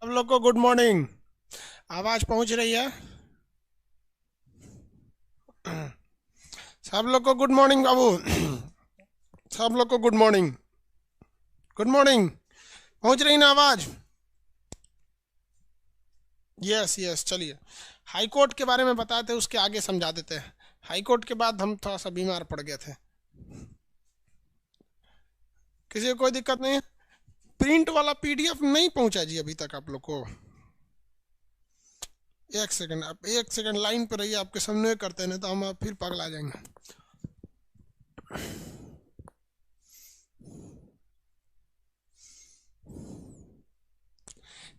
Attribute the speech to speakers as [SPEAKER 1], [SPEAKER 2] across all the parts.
[SPEAKER 1] सब लोग को गुड मॉर्निंग। आवाज पहुंच रही है? सब लोग को गुड मॉर्निंग बाबू। सब लोग को गुड मॉर्निंग। Good morning. पहुंच रही ना आवाज? यस यस, चलिए हाई कोर्ट के बारे में बताए थे, उसके आगे समझा देते हैं। हाई कोर्ट के बाद हम थोड़ा सा बीमार पड़ गए थे। किसी को कोई दिक्कत नहीं है? प्रिंट वाला पीडीएफ नहीं पहुंचा जी अभी तक आप लोग को? एक सेकंड, आप एक सेकंड लाइन पर रहिए, आपके सामने करते हैं तो हम फिर पगला जाएंगे।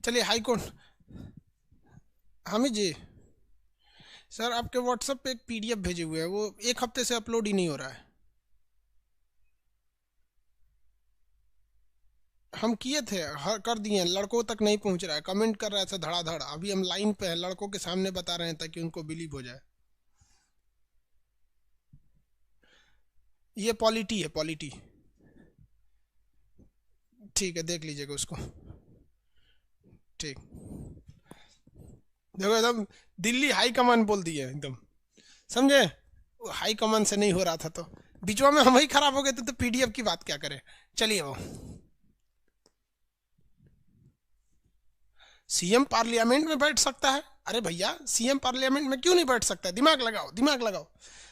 [SPEAKER 1] चलिए हाई कोर्ट। हामिद जी, सर आपके व्हाट्सएप पे एक पीडीएफ भेजे हुए हैं, वो एक हफ्ते से अपलोड ही नहीं हो रहा है। हम किए थे, हर कर दिए हैं, लड़कों तक नहीं पहुंच रहा है। कमेंट कर रहे थे धड़ाधड़। अभी हम लाइन पे हैं, लड़कों के सामने बता रहे हैं ताकि उनको बिलीव हो जाए। ये पॉलिटी है, पॉलिटी। ठीक है, देख लीजिएगा उसको। ठीक, देखो एकदम दिल्ली हाई कमान बोल दिए एकदम, समझे? वो हाई कमान से नहीं हो रहा था तो बीचवा में हम ही खराब हो गए थे, तो पीडीएफ की बात क्या करें। चलिए, वो सीएम पार्लियामेंट में बैठ सकता है? अरे भैया, सीएम पार्लियामेंट में क्यों नहीं बैठ सकता? दिमाग लगाओ, दिमाग लगाओ।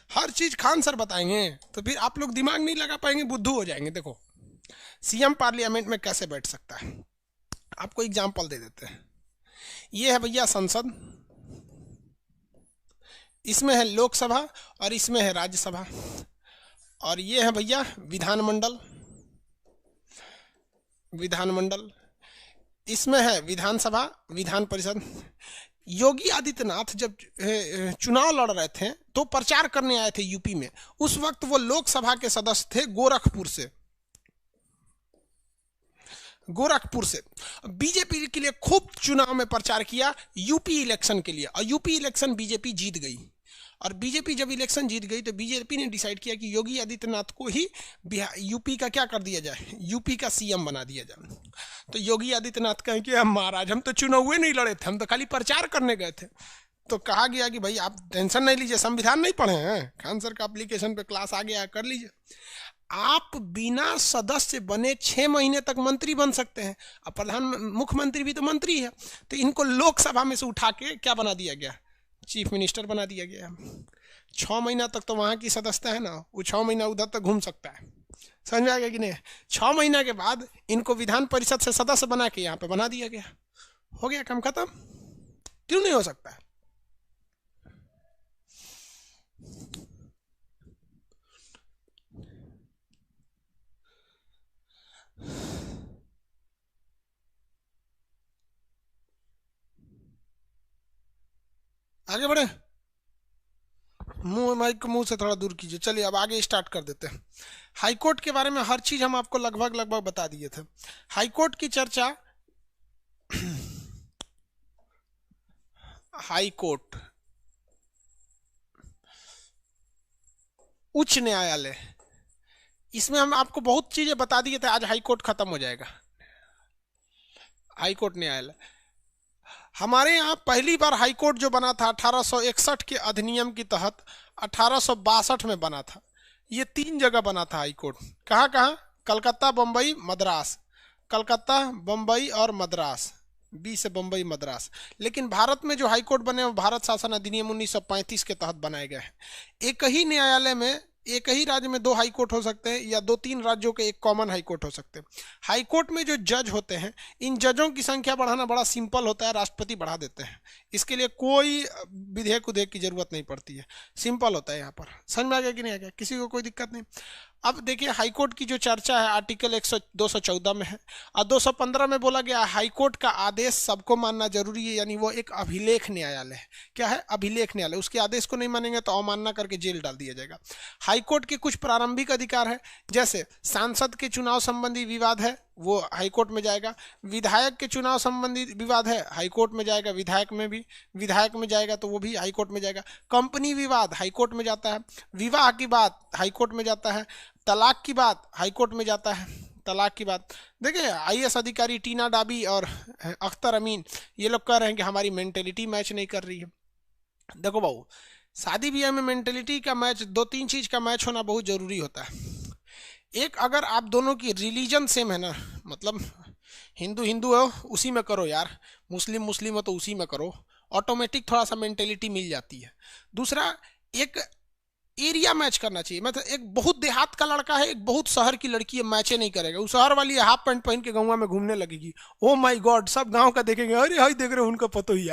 [SPEAKER 1] हर चीज खान सर बताएंगे तो फिर आप लोग दिमाग नहीं लगा पाएंगे, बुद्धू हो जाएंगे। देखो, सीएम पार्लियामेंट में कैसे बैठ सकता है, आपको एग्जाम्पल दे देते हैं। ये है भैया संसद, इसमें है लोकसभा और इसमें है राज्यसभा, और ये है भैया विधानमंडल। विधानमंडल, इसमें है विधानसभा, विधान परिषद। योगी आदित्यनाथ जब चुनाव लड़ रहे थे तो प्रचार करने आए थे यूपी में। उस वक्त वो लोकसभा के सदस्य थे गोरखपुर से। गोरखपुर से बीजेपी के लिए खूब चुनाव में प्रचार किया यूपी इलेक्शन के लिए, और यूपी इलेक्शन बीजेपी जीत गई। और बीजेपी जब इलेक्शन जीत गई तो बीजेपी ने डिसाइड किया कि योगी आदित्यनाथ को ही यूपी का क्या कर दिया जाए, यूपी का सीएम बना दिया जाए। तो योगी आदित्यनाथ कहें कि हम महाराज, हम तो चुनाव नहीं लड़े थे, हम तो खाली प्रचार करने गए थे। तो कहा गया कि भाई आप टेंशन नहीं लीजिए, संविधान नहीं पढ़े हैं, खान सर का एप्लीकेशन पे क्लास आ गया, कर लीजिए। आप बिना सदस्य बने 6 महीने तक मंत्री बन सकते हैं। अब प्रधान मुख्यमंत्री भी तो मंत्री है, तो इनको लोकसभा में से उठा के क्या बना दिया गया, चीफ मिनिस्टर बना दिया गया। 6 महीना तक तो वहां की सदस्यता है ना, वो 6 महीना उधर तक घूम सकता है। समझ में आ गया कि नहीं? 6 महीना के बाद इनको विधान परिषद से सदस्य बना के यहाँ पे बना दिया गया। हो गया काम खत्म। क्यों नहीं हो सकता है? आगे बढ़े, मुंह माइक को मुंह से थोड़ा दूर कीजिए। चलिए अब आगे स्टार्ट कर देते हैं। हाईकोर्ट के बारे में हर चीज हम आपको लगभग लगभग बता दिए थे। हाईकोर्ट की चर्चा, हाईकोर्ट उच्च न्यायालय, इसमें हम आपको बहुत चीजें बता दिए थे। आज हाईकोर्ट खत्म हो जाएगा। हाईकोर्ट न्यायालय, हमारे यहाँ पहली बार हाईकोर्ट जो बना था 1861 के अधिनियम के तहत 1862 में बना था। ये 3 जगह बना था हाईकोर्ट। कहाँ कहाँ? कलकत्ता, बम्बई, मद्रास। कलकत्ता, बम्बई और मद्रास, बी से बम्बई, मद्रास। लेकिन भारत में जो हाईकोर्ट बने वो भारत शासन अधिनियम 1935 के तहत बनाए गए हैं। एक ही न्यायालय में, एक ही राज्य में 2 हाईकोर्ट हो सकते हैं, या 2-3 राज्यों के एक कॉमन हाईकोर्ट हो सकते हैं। हाईकोर्ट में जो जज होते हैं, इन जजों की संख्या बढ़ाना बड़ा सिंपल होता है, राष्ट्रपति बढ़ा देते हैं। इसके लिए कोई विधेयक उधेयक की जरूरत नहीं पड़ती है, सिंपल होता है। यहाँ पर समझ में आ गया कि नहीं आ गया? किसी को कोई दिक्कत नहीं? अब देखिए, हाईकोर्ट की जो चर्चा है आर्टिकल 214 में है, और 215 में बोला गया हाईकोर्ट का आदेश सबको मानना जरूरी है, यानी वो एक अभिलेख न्यायालय है। क्या है? अभिलेख न्यायालय। उसके आदेश को नहीं मानेंगे तो अवमानना करके जेल डाल दिया जाएगा। हाईकोर्ट के कुछ प्रारंभिक अधिकार है, जैसे सांसद के चुनाव संबंधी विवाद है वो हाईकोर्ट में जाएगा। विधायक के चुनाव संबंधी विवाद है, हाईकोर्ट में जाएगा। विधायक में भी, विधायक में जाएगा तो वो भी हाईकोर्ट में जाएगा। कंपनी विवाद हाईकोर्ट में जाता है। विवाह की बात हाईकोर्ट में जाता है। तलाक की बात हाईकोर्ट में जाता है। तलाक की बात, देखिए आईएएस अधिकारी टीना डाबी और अख्तर अमीन ये लोग कह रहे हैं कि हमारी मेंटेलिटी मैच नहीं कर रही है। देखो बाबू, शादी ब्याह में मेंटेलिटी का मैच, दो तीन चीज का मैच होना बहुत जरूरी होता है। एक, अगर आप दोनों की रिलीजन सेम है ना, मतलब हिंदू हिंदू हो उसी में करो यार, मुस्लिम मुस्लिम हो तो उसी में करो, ऑटोमेटिक थोड़ा सा मेंटेलिटी मिल जाती है। दूसरा, एक एरिया मैच करना चाहिए। मतलब एक बहुत देहात का लड़का है, एक बहुत शहर की लड़की है, मैचे नहीं करेगा। उस शहर वाली हाफ पैंट पहन के गाँव में घूमने लगेगी, ओ माय गॉड, सब गांव का देखेंगे, अरे हाई देख रहे हो उनका पतो ही,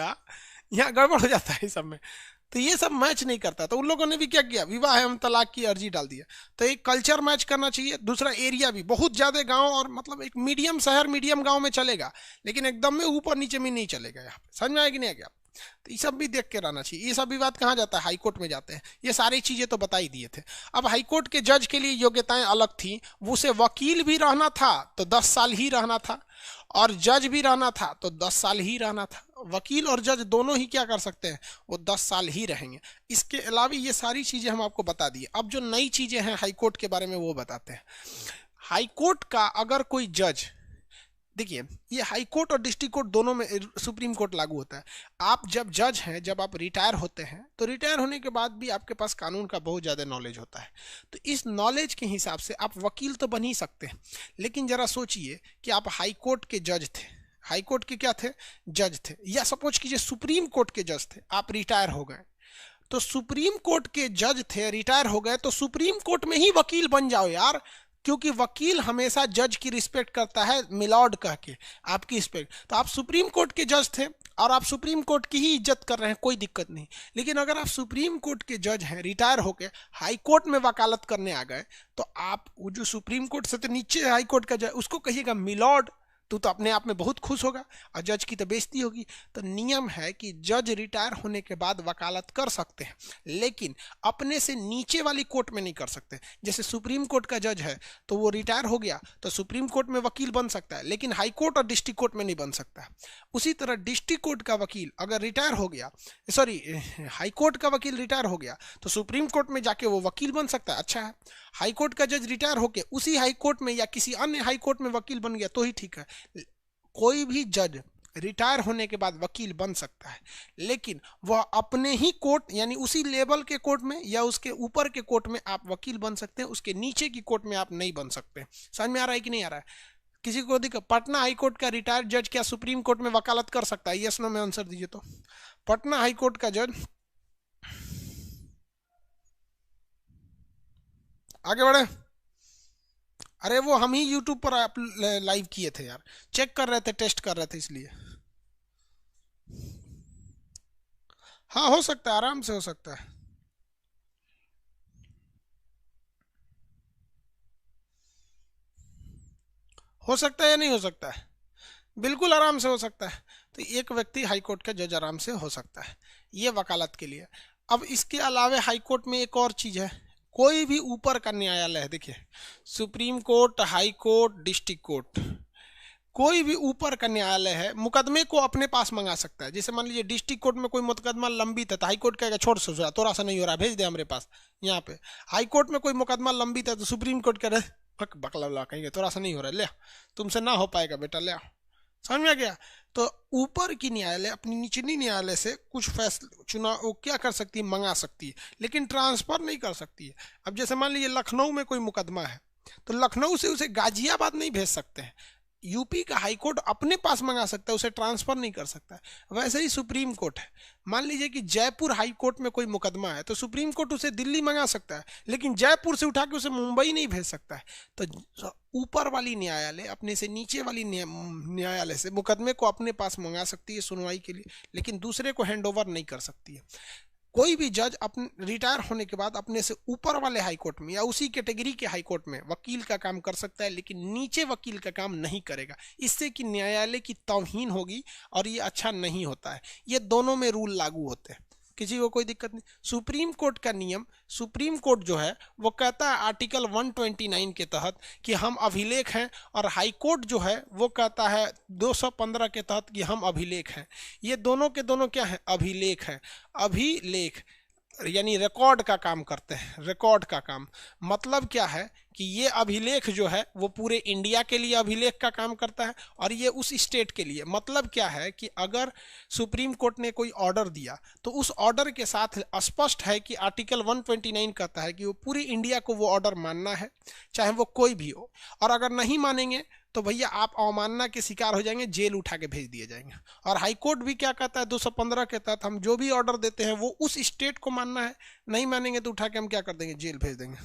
[SPEAKER 1] यहाँ गड़बड़ हो जाता है सब में। तो ये सब मैच नहीं करता, तो उन लोगों ने भी क्या किया, विवाह एवं तलाक की अर्जी डाल दिया। तो एक कल्चर मैच करना चाहिए, दूसरा एरिया भी, बहुत ज्यादा गांव और मतलब एक मीडियम शहर मीडियम गांव में चलेगा, लेकिन एकदम में ऊपर नीचे में नहीं चलेगा। यहाँ पे समझ में आएगी नहीं आ गया? तो ये सब भी देख के रहना चाहिए। ये सब विवाद कहाँ जाता है, हाईकोर्ट में जाते हैं। ये सारी चीजें तो बता ही दिए थे। अब हाईकोर्ट के जज के लिए योग्यताएं अलग थी, वो उसे वकील भी रहना था तो 10 साल ही रहना था, और जज भी रहना था तो 10 साल ही रहना था। वकील और जज दोनों ही क्या कर सकते हैं, वो 10 साल ही रहेंगे। इसके अलावा ये सारी चीजें हम आपको बता दिए। अब जो नई चीजें हैं हाईकोर्ट के बारे में वो बताते हैं। हाईकोर्ट का अगर कोई जज, देखिए ये हाई कोर्ट और डिस्ट्रिक्ट कोर्ट दोनों में सुप्रीम कोर्ट लागू होता है। आप जब जज हैं, जब आप रिटायर होते हैं, तो रिटायर होने के बाद भी आपके पास कानून का बहुत ज़्यादा नॉलेज होता है। तो इस नॉलेज के हिसाब से आप वकील तो बन ही सकते हैं, लेकिन जरा सोचिए कि आप हाई कोर्ट के जज थे, हाई कोर्ट के क्या थे, जज थे, या सपोज कीजिए सुप्रीम कोर्ट के जज थे, आप रिटायर हो गए। तो सुप्रीम कोर्ट के जज थे, रिटायर हो गए, तो सुप्रीम कोर्ट में ही वकील बन जाओ यार, क्योंकि वकील हमेशा जज की रिस्पेक्ट करता है, मिलॉर्ड कह के आपकी रिस्पेक्ट। तो आप सुप्रीम कोर्ट के जज थे और आप सुप्रीम कोर्ट की ही इज्जत कर रहे हैं, कोई दिक्कत नहीं। लेकिन अगर आप सुप्रीम कोर्ट के जज हैं, रिटायर होके हाई कोर्ट में वकालत करने आ गए, तो आप वो जो सुप्रीम कोर्ट से तो नीचे हाई कोर्ट का जज, उसको कहिएगा मिलॉर्ड, तू तो अपने आप में बहुत खुश होगा, और जज की तो बेइज्जती होगी। तो नियम है कि जज रिटायर होने के बाद वकालत कर सकते हैं, लेकिन अपने से नीचे वाली कोर्ट में नहीं कर सकते। जैसे सुप्रीम कोर्ट का जज है तो वो रिटायर हो गया तो सुप्रीम कोर्ट में वकील बन सकता है, लेकिन हाई कोर्ट और डिस्ट्रिक्ट कोर्ट में नहीं बन सकता। उसी तरह डिस्ट्रिक्ट कोर्ट का वकील अगर रिटायर हो गया, सॉरी हाई कोर्ट का वकील रिटायर हो गया, तो सुप्रीम कोर्ट में जाके वो वकील बन सकता है। अच्छा है, हाई कोर्ट का जज रिटायर होके उसी हाई कोर्ट में या किसी अन्य हाई कोर्ट में वकील बन गया तो ही ठीक है। कोई भी जज रिटायर होने के बाद वकील बन सकता है, लेकिन वह अपने ही कोर्ट यानी उसी लेवल के कोर्ट में या उसके ऊपर के कोर्ट में आप वकील बन सकते हैं, उसके नीचे की कोर्ट में आप नहीं बन सकते। समझ में आ रहा है कि नहीं आ रहा है? किसी को दिक्कत? पटना हाई कोर्ट का रिटायर्ड जज क्या सुप्रीम कोर्ट में वकालत कर सकता है? यस नो में आंसर दीजिए। तो पटना हाई कोर्ट का जज, आगे बढ़े। अरे वो हम ही यूट्यूब पर लाइव किए थे यार, चेक कर रहे थे, टेस्ट कर रहे थे इसलिए। हाँ हो सकता है, आराम से हो सकता है। हो सकता है या नहीं हो सकता है? बिल्कुल आराम से हो सकता है। तो एक व्यक्ति हाई कोर्ट का जज आराम से हो सकता है, ये वकालत के लिए। अब इसके अलावा हाई कोर्ट में एक और चीज है, कोई भी ऊपर का न्यायालय है, देखिए supreme court, high court, district court, कोई भी ऊपर का न्यायालय है मुकदमे को अपने पास मंगा सकता है। जैसे मान लीजिए डिस्ट्रिक्ट कोर्ट में कोई मुकदमा लंबित है तो हाई कोर्ट कहेगा छोड़ सो थोड़ा सा नहीं हो रहा, भेज दे हमारे पास यहाँ पे। हाई कोर्ट में कोई मुकदमा लंबित है तो सुप्रीम कोर्ट कह रहे बकला कहेंगे थोड़ा सा नहीं हो रहा, ले तुमसे ना हो पाएगा बेटा, ले। समझ में आ गया? तो ऊपर की न्यायालय अपनी निचली न्यायालय से कुछ फैसले चुनाव वो क्या कर सकती है, मंगा सकती है, लेकिन ट्रांसफर नहीं कर सकती है। अब जैसे मान लीजिए लखनऊ में कोई मुकदमा है तो लखनऊ से उसे गाजियाबाद नहीं भेज सकते हैं, यूपी का हाई कोर्ट अपने पास मंगा सकता है, उसे ट्रांसफर नहीं कर सकता है। वैसे ही सुप्रीम कोर्ट है, मान लीजिए कि जयपुर हाई कोर्ट में कोई मुकदमा है तो सुप्रीम कोर्ट उसे दिल्ली मंगा सकता है, लेकिन जयपुर से उठा के उसे मुंबई नहीं भेज सकता है। तो ऊपर वाली न्यायालय अपने से नीचे वाली न्यायालय से मुकदमे को अपने पास मंगा सकती है सुनवाई के लिए, लेकिन दूसरे को हैंड ओवर नहीं कर सकती है। कोई भी जज अपने रिटायर होने के बाद अपने से ऊपर वाले हाई कोर्ट में या उसी कैटेगरी के हाई कोर्ट में वकील का काम कर सकता है, लेकिन नीचे वकील का काम नहीं करेगा, इससे कि न्यायालय की तौहीन होगी और ये अच्छा नहीं होता है। ये दोनों में रूल लागू होते हैं, किसी को कोई दिक्कत नहीं। सुप्रीम कोर्ट का नियम, सुप्रीम कोर्ट जो है वो कहता है आर्टिकल 129 के तहत कि हम अभिलेख हैं, और हाई कोर्ट जो है वो कहता है 215 के तहत कि हम अभिलेख हैं। ये दोनों के दोनों क्या है, अभिलेख है। अभिलेख यानी रिकॉर्ड का काम करते हैं। रिकॉर्ड का काम मतलब क्या है कि ये अभिलेख जो है वो पूरे इंडिया के लिए अभिलेख का काम करता है और ये उस स्टेट के लिए। मतलब क्या है कि अगर सुप्रीम कोर्ट ने कोई ऑर्डर दिया तो उस ऑर्डर के साथ स्पष्ट है कि आर्टिकल 129 कहता है कि वो पूरी इंडिया को वो ऑर्डर मानना है, चाहे वो कोई भी हो। और अगर नहीं मानेंगे तो भैया आप अवमानना के शिकार हो जाएंगे, जेल उठा के भेज दिए जाएंगे। और हाईकोर्ट भी क्या कहता है 215 के तहत, हम जो भी ऑर्डर देते हैं वो उस स्टेट को मानना है, नहीं मानेंगे तो उठा के हम क्या कर देंगे, जेल भेज देंगे।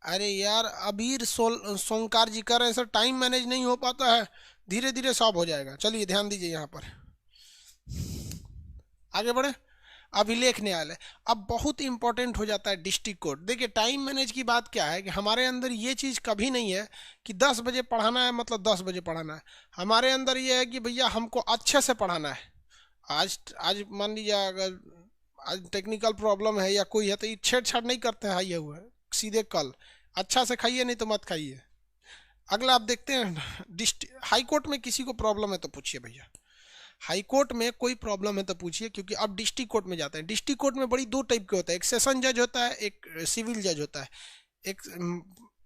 [SPEAKER 1] अरे यार अबीर सोनकार जी कर रहे हैं सर, टाइम मैनेज नहीं हो पाता है, धीरे धीरे सॉल्व हो जाएगा। चलिए ध्यान दीजिए यहाँ पर, आगे बढ़े। अभिलेख न्यायालय अब बहुत इंपॉर्टेंट हो जाता है डिस्ट्रिक्ट कोर्ट। देखिए टाइम मैनेज की बात क्या है कि हमारे अंदर ये चीज़ कभी नहीं है कि 10 बजे पढ़ाना है मतलब 10 बजे पढ़ाना है। हमारे अंदर ये है कि भैया हमको अच्छे से पढ़ाना है। आज आज मान लीजिए अगर आज टेक्निकल प्रॉब्लम है या कोई है तो ये छेड़छाड़ नहीं करते हैं, ये हुआ है सीधे कल अच्छा से खाइए नहीं तो मत खाइए। अगला आप देखते हैं हाई कोर्ट में किसी को प्रॉब्लम है तो पूछिए भैया, हाई कोर्ट में कोई प्रॉब्लम है तो पूछिए। क्योंकि अब डिस्ट्रिक्ट कोर्ट में जाते हैं, डिस्ट्रिक्ट कोर्ट में बड़ी दो टाइप के होता है, एक सेशन जज होता है, एक सिविल जज होता है, एक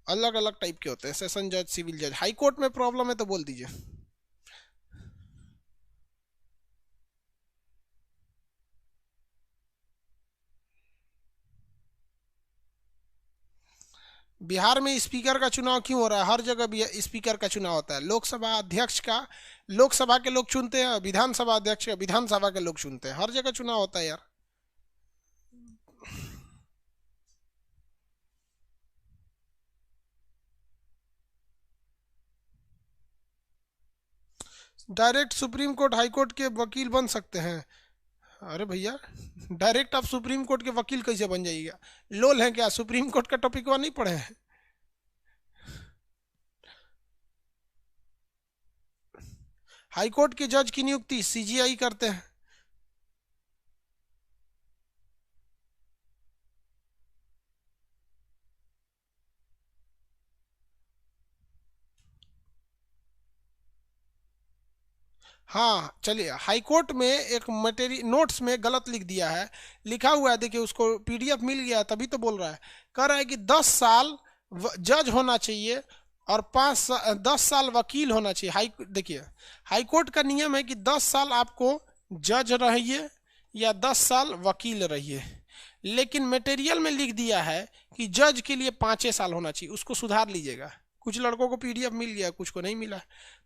[SPEAKER 1] अलग अलग टाइप के होते हैं, सेशन जज सिविल जज। हाई कोर्ट में प्रॉब्लम है तो बोल दीजिए। बिहार में स्पीकर का चुनाव क्यों हो रहा है? हर जगह भी स्पीकर का चुनाव होता है। लोकसभा अध्यक्ष का लोकसभा के लोग चुनते हैं, विधानसभा अध्यक्ष का विधानसभा के लोग चुनते हैं, हर जगह चुनाव होता है यार। Direct supreme court high court के वकील बन सकते हैं? अरे भैया डायरेक्ट आप सुप्रीम कोर्ट के वकील कैसे बन जाइएगा? लोल हैं क्या? सुप्रीम कोर्ट का टॉपिक वह नहीं पढ़े हैं? हाई कोर्ट के जज की नियुक्ति सीजीआई करते हैं। हाँ चलिए, हाई कोर्ट में एक मटेरियल नोट्स में गलत लिख दिया है, लिखा हुआ है देखिए, उसको पीडीएफ मिल गया तभी तो बोल रहा है। कह रहा है कि 10 साल जज होना चाहिए और 10 साल वकील होना चाहिए। देखिए हाई कोर्ट का नियम है कि 10 साल आपको जज रहिए या 10 साल वकील रहिए, लेकिन मटेरियल में लिख दिया है कि जज के लिए 5 साल होना चाहिए। उसको सुधार लीजिएगा, कुछ लड़कों को पीडीएफ मिल गया, कुछ को नहीं मिला,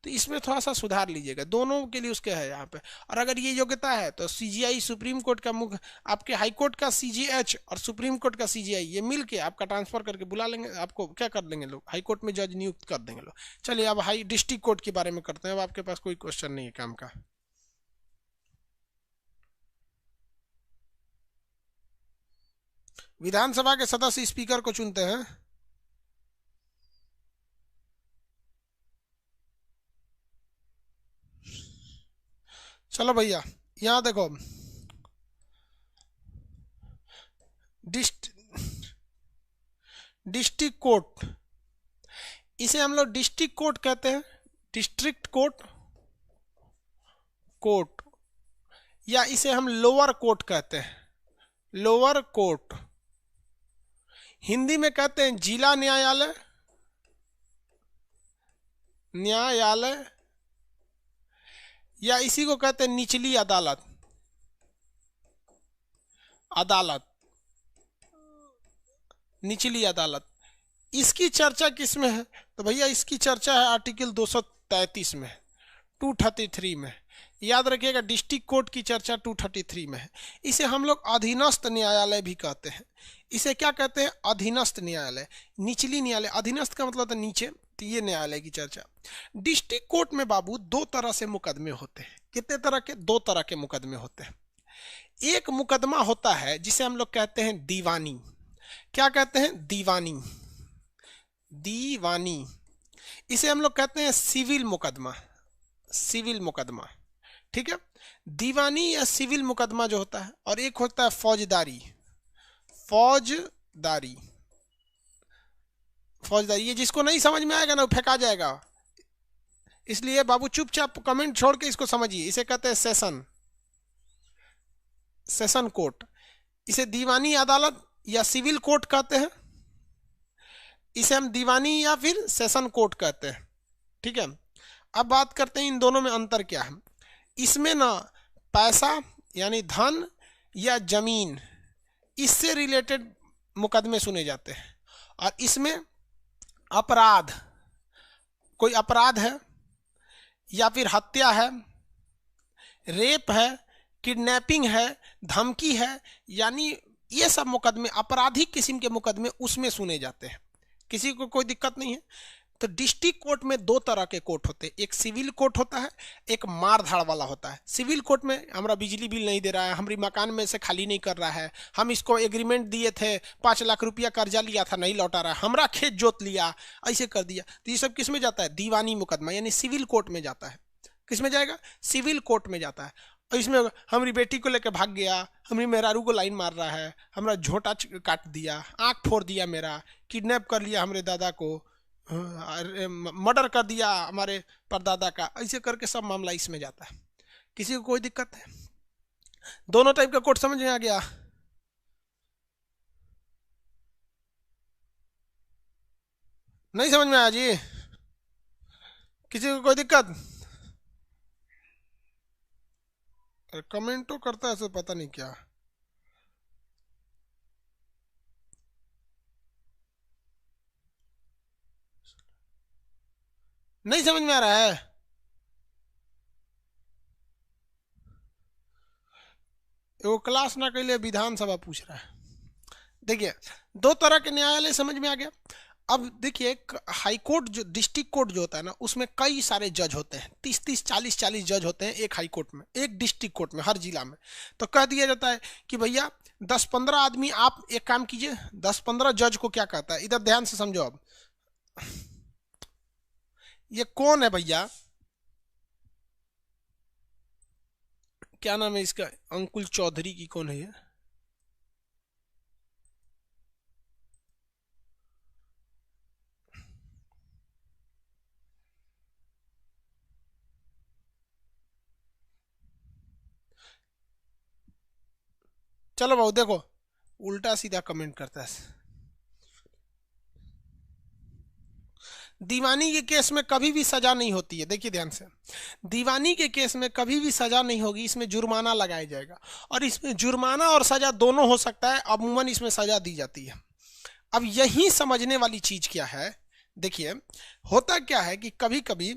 [SPEAKER 1] तो इसमें थोड़ा सा सुधार लीजिएगा, दोनों के लिए उसके है यहाँ पे। और अगर ये योग्यता है तो सीजीआई सुप्रीम कोर्ट का मुख्य, आपके हाई कोर्ट का सीजीएच और सुप्रीम कोर्ट का सीजीआई ये मिल के आपका ट्रांसफर करके बुला लेंगे, आपको क्या कर देंगे लोग, हाई कोर्ट में जज नियुक्त कर देंगे लोग। चलिए अब हाई डिस्ट्रिक्ट कोर्ट के बारे में करते हैं। अब आपके पास कोई क्वेश्चन नहीं है काम का? विधानसभा के सदस्य स्पीकर को चुनते हैं। चलो भैया यहाँ देखो, डिस्ट्रिक्ट कोर्ट, इसे हम लोग डिस्ट्रिक्ट कोर्ट कहते हैं, डिस्ट्रिक्ट कोर्ट कोर्ट, या इसे हम लोअर कोर्ट कहते हैं, लोअर कोर्ट। हिंदी में कहते हैं जिला न्यायालय, न्यायालय, या इसी को कहते हैं निचली अदालत, अदालत, निचली अदालत। इसकी चर्चा किस में है? तो भैया इसकी चर्चा है आर्टिकल 233 में, 233 में। याद रखिएगा डिस्ट्रिक्ट कोर्ट की चर्चा 233 में है। इसे हम लोग अधीनस्थ न्यायालय भी कहते हैं। इसे क्या कहते हैं? अधीनस्थ न्यायालय, निचली न्यायालय। अधीनस्थ का मतलब तो नीचे, तो ये न्यायालय की चर्चा। डिस्ट्रिक्ट कोर्ट में बाबू दो तरह से मुकदमे होते हैं। कितने तरह के? दो तरह के मुकदमे होते हैं। एक मुकदमा होता है जिसे हम लोग कहते हैं दीवानी। क्या कहते हैं? दीवानी, दीवानी। इसे हम लोग कहते हैं सिविल मुकदमा, सिविल मुकदमा, ठीक है। दीवानी या सिविल मुकदमा जो होता है, और एक होता है फौजदारी, फौजदारी, फौजदारी। ये जिसको नहीं समझ में आएगा ना वो फेंका जाएगा, इसलिए बाबू चुपचाप कमेंट छोड़ के इसको समझिए। इसे कहते हैं सेशन, सेशन कोर्ट। इसे दीवानी अदालत या सिविल कोर्ट कहते हैं, इसे हम दीवानी या फिर सेशन कोर्ट कहते हैं। ठीक है, अब बात करते हैं इन दोनों में अंतर क्या है। इसमें ना पैसा यानी धन या जमीन, इससे रिलेटेड मुकदमे सुने जाते हैं, और इसमें अपराध, कोई अपराध है या फिर हत्या है, रेप है, किडनैपिंग है, धमकी है, यानी ये सब मुकदमे, आपराधिक किस्म के मुकदमे उसमें सुने जाते हैं। किसी को कोई दिक्कत नहीं है। तो डिस्ट्रिक्ट कोर्ट में दो तरह के कोर्ट होते हैं, एक सिविल कोर्ट होता है, एक मार धाड़ वाला होता है। सिविल कोर्ट में हमारा बिजली बिल नहीं दे रहा है, हमारी मकान में से खाली नहीं कर रहा है, हम इसको एग्रीमेंट दिए थे, 5 लाख रुपया कर्जा लिया था नहीं लौटा रहा है, हमारा खेत जोत लिया, ऐसे कर दिया, तो ये सब किस में जाता है? दीवानी मुकदमा यानी सिविल कोर्ट में जाता है। किस में जाएगा? सिविल कोर्ट में जाता है। और इसमें हमारी बेटी को लेकर भाग गया, हमारी मेहरारू को लाइन मार रहा है, हमारा झोंटा काट दिया, आँख फोड़ दिया, मेरा किडनैप कर लिया हमारे दादा को, मर्डर कर दिया हमारे परदादा का, ऐसे करके सब मामला इसमें जाता है। किसी को कोई दिक्कत है? दोनों टाइप का कोर्ट समझ में आ गया? नहीं समझ में आया जी? किसी को कोई दिक्कत? कमेंट तो करता है, पता नहीं क्या। नहीं समझ में आ रहा है? वो क्लास ना के लिए विधानसभा पूछ रहा है। देखिए, दो तरह के न्यायालय समझ में आ गया। अब देखिए, हाई कोर्ट जो डिस्ट्रिक्ट कोर्ट जो होता है ना, उसमें कई सारे जज होते हैं, 30-30, 40-40 जज होते हैं एक हाई कोर्ट में, एक डिस्ट्रिक्ट कोर्ट में, हर जिला में। तो कह दिया जाता है कि भैया 10-15 आदमी, आप एक काम कीजिए, 10-15 जज को क्या कहता है, इधर ध्यान से समझो। अब ये कौन है भैया? क्या नाम है इसका? अंकुल चौधरी की कौन है ये? चलो बाबू देखो, उल्टा सीधा कमेंट करता है। दीवानी के केस में कभी भी सजा नहीं होती है। देखिए ध्यान से, दीवानी के केस में कभी भी सजा नहीं होगी, इसमें जुर्माना लगाया जाएगा, और इसमें जुर्माना और सजा दोनों हो सकता है, अमूमन इसमें सजा दी जाती है। अब यही समझने वाली चीज क्या है, देखिए होता क्या है कि कभी कभी